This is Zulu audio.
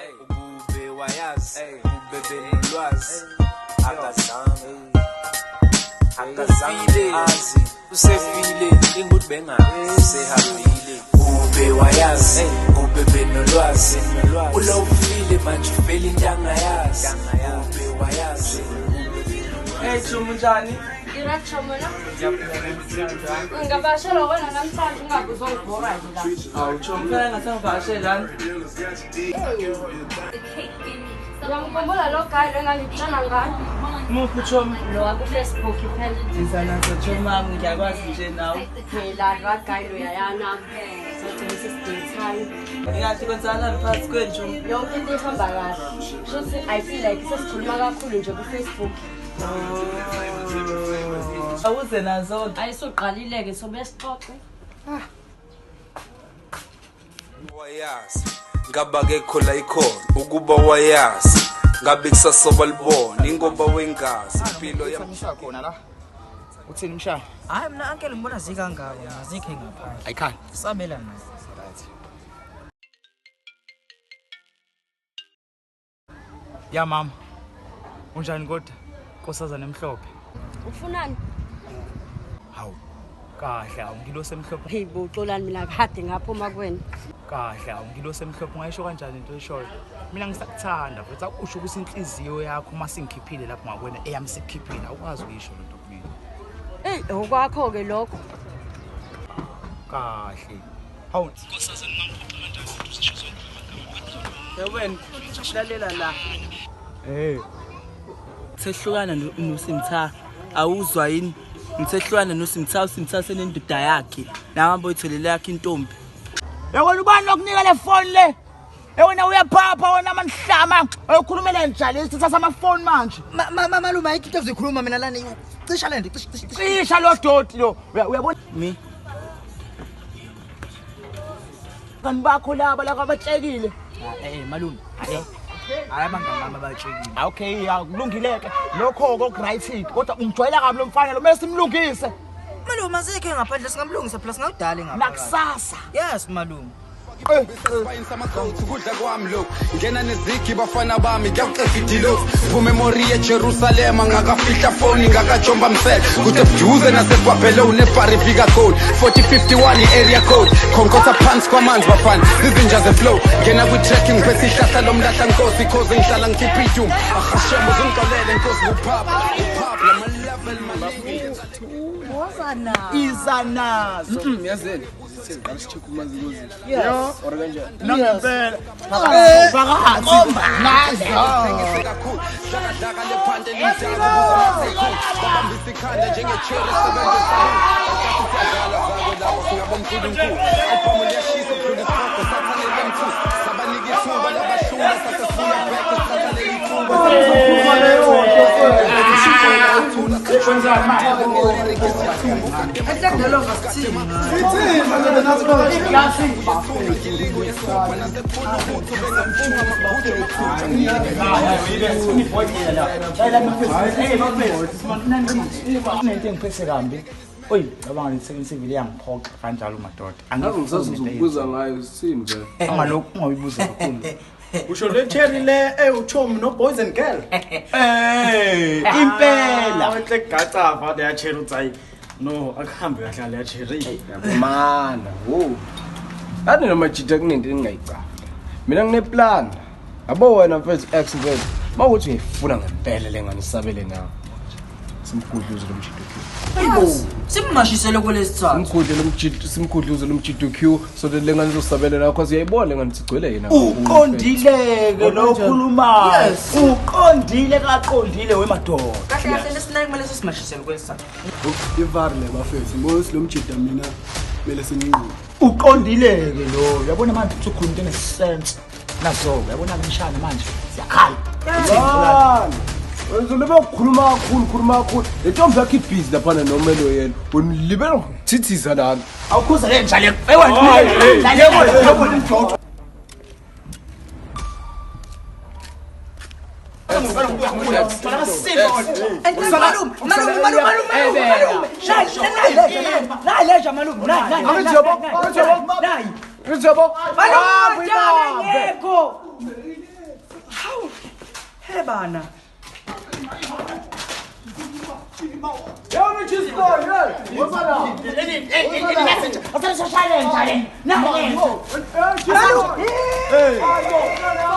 Ube wayazi, ube benolwazi. Akazange azi, usefile inguthi bengazi sehambile. Ube wayazi, ube benolwazi. Ulofile manje ufela intanga yazi. Ube wayazi. Hey Chomo njani? Ngirathomela. Ngabashela wena namhlanje ungakuzongibhora nje la. Awu Chomo phela ngasangivakashela. Ngiyamkhumbula lo guy lo engangitshela ngayo. Muphi Chomo? Lo waku-Facebook phela. Izana Chomo ngiyakwazi nje nawe. Phela lo guy lo yayana. Sothi sisidinthani. Ngingathi kwenzana phakathi kwenu Chomo. Yonke into ihamba kahle. Shothi I feel like sesikhuluma kakhulu nje ku-Facebook. Awuze nazo. Ayisuqalile-ke sobe sixoxe. Wayazi ngaba ke khola ikhona ukuba wayazi ngabe kusasoba libona ingoba wengazi impilo yamshaya khona la uthini mshaya hayi mina uncle ngibona zikangaka azikho ngaphandle ayikhani sabela nazo ya mama unjani kodwa nkosazana emhlophe Ufunani? hawu kahle awungilo semhlophe Hey buxolani mina kade ngaphuma kuwena. kahle awungilo semhlophe ungayisho kanjani into eshoyo mina ngisakuthanda futhi usho ukuthi inhliziyo yakho uma singikhiphile lapho ngakwena eyami sikhiphile awukwazi ukuyisho lo nto kumina Hey okwakho ke lokho. kahle hawu nkosazana ngangiphoqa kanjani ukuthi usisho Yewena lalela la. Sehlukana noSimtha. Awuzwa yini? Ngisehlukana noSimtha, uSimtha senendoda yakhe. Nahamba uyithelele yakhe intombi. Yewena ubani lokunika le phone le? Yewena uyaphapha wena amanhlama. Ayokhulumela njalo isithatha ama phone manje. malume ayikho into ezikhuluma mina lana cisha lento Cisha lo doti lo. Uyabona Mi kanti bakho laba la abatshekile. malume hayi abangama abatshekile Okay kulungileke. Lokho kokright kodwa ungijwayela kabi lo mfana lo mase simlungise. malume azikho ngaphandle singamlungisa plus ngawudala ngapha Nakusasa. yes malume Kudla kwami lokhu ngena nezigi bafana bami ngiyaqeda idilo memory eJerusalem ngakafihla phone ngakajomba msel kude buduze naseBhabhelo uneBari fika code 4051 area code khonkotha phansi kwamanzi bafana izinja zeflow ngena kwi-tracking bese ihlahla lomlahla nkosi cause ngihlala ngikhipha idum ahashemo zingixolele nkosi uphapha lama level malini Izanazo. yazeni sengiqala sicheke umazilozi Yo. or kanjani Nangempela. Phakathi. Nazo. kakhulu shaka lephandle linjalo buza babambisa ikhanda njengecherry sebenza siyadlala zako lapho singabonkulunkulu album liyashisa ukudlula isiqoqo sathanele mthu sabanika ithuba labashuma sasefuna back sathanele ithuba Oy, cabanga lisebenzisile yangiphoqa kanjalo madoda. ngizokubuza ngayo sini nje Angalokhu ungayibuza kakhulu. Usho le cherry le uChom no boys and girl. Impela. Awenhle gaca le ya cherry utsayi. No, akuhambe kahle le ya cherry. mana wo athi noma jita kunento engingayicala mina ngineplan yabo wena mfethu ex mfethu mawuthi ngifuna ngempela lenganisabele nawe simkhudluze lomjito simmashisele kwelesithathu simkhudluze lomjito Q so that lenganisosabele nawe because uyayibona lenganisigcwele yena Uqondileke lo khulumayo. Uqondile kaqondile wemadoda. kahle kahle lesinake kumele simashisele kwelesithathu ivarle bafethu ngosi lomjito mina mele sininqobe Uqondileke lo. Uyabona manje uthi ukhuluma into enesense. Nazo uyabona ngishana manje. Siyakhala. Uzolebe ukukhuluma kakhulu le ntombi yakhe ibhizi laphana nomelo yena unilibela ngithithiza lana Awukhuza le njalo. Eywena. Yebo. Malume bana. Hey!